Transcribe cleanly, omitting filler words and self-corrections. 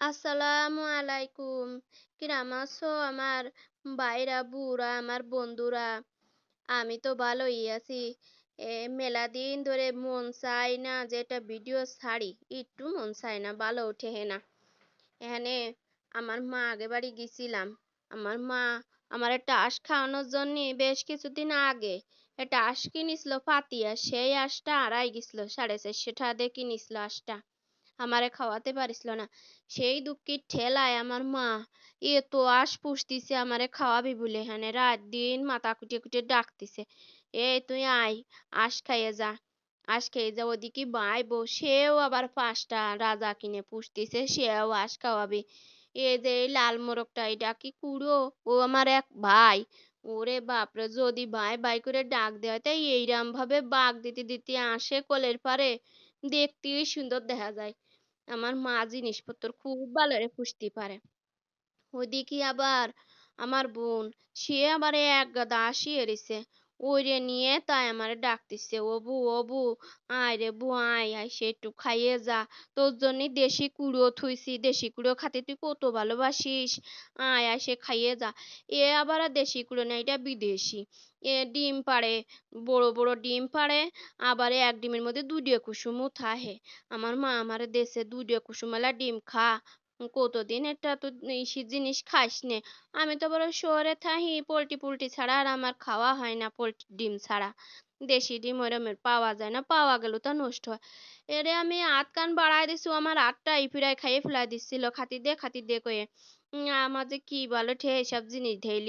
আসসালামু আলাইকুম। কিরাম আছো আমার ভাইরা বুড়া আমার বন্ধুরা? আমি তো ভালোই আছি। মেলা দিন ধরে মন চায় না যে একটা ভিডিও ছাড়ি, একটু মন চায় না, ভালো ওঠে না। এখানে আমার মা আগে বাড়ি গেছিলাম। আমার মা আমার একটা আঁশ খাওয়ানোর জন্য বেশ কিছুদিন আগে একটা আঁশ কিনেছিল পাতিয়া, সেই আঁশটা আড়াই গেছিল, 450 টাকা দিয়ে কিনেছিল আঁশটা। আমারে খাওয়াতে পারিছিল না। সেই দুঃখের ঠেলায় আমার মা এত আশ পুষতিছে আমারে খাওয়াবি বলে, হ্যাঁ রাত দিন মাথা কুটে কুটে ডাকতিছে, এই তুই আয়, আশ খাইয়ে যা, আশ খেয়ে যা। ওদিকে বাইবো সেও আবার 5টা রাজা কিনে পুষতিছে, সেও আশ খাওয়াবে। এই যে এই লাল মোরগটা, এটা কি কুড়ো, ও আমার এক ভাই। ওরে বাপরে, যদি বাই বাই করে ডাক দেয় তাই এইরম ভাবে বাঘ দিতে দিতে আসে কোলের পারে, দেখতেই সুন্দর দেখা যায়। আমার মা জিনিসপত্র খুব ভালো রে পুষতে পারে। ওদিকে আবার আমার বোন, সে আবার এক গাদা আসি এরিছে, ওইরে নিয়ে তাই আমারে ডাকতেছে, ও বউ ও বউ, আয় রে বউ আয়, আয় সে একটু খাইয়ে যা, তোর জন্য দেশি কুড়ো থুইছি, দেশি কুড়ো খাতে তুই কত ভালোবাসিস, আয় আয় সে খাইয়ে যা। এ আবার আর দেশি কুড়ো না, এটা বিদেশি। এ ডিম পাড়ে, বড় বড় ডিম পাড়ে, আবার এক ডিমের মধ্যে 2টা কুসুমও থাহে। আমার মা আমারে দেশে 2টা কুসুমওয়ালা ডিম খা, কতদিন একটা তো ইসি জিনিস খাস নে। আমি তো বড় শহরে থাকি, পোল্ট্রি পোল্ট্রি ছাড়া আর আমার খাওয়া হয় না, পোল্ট্রি ডিম ছাড়া। দেশি ডিম ওরমের পাওয়া যায় না, পাওয়া গেলেও তা নষ্ট হয়। এরে আমি আট কান বাড়াই দিছি, আমার 8টা ইপিরায় খাইয়ে ফেলাই দিচ্ছিল খাতি দে কয়ে। আমার যে কি বলো ঠে এসব জিনিস ধেইলি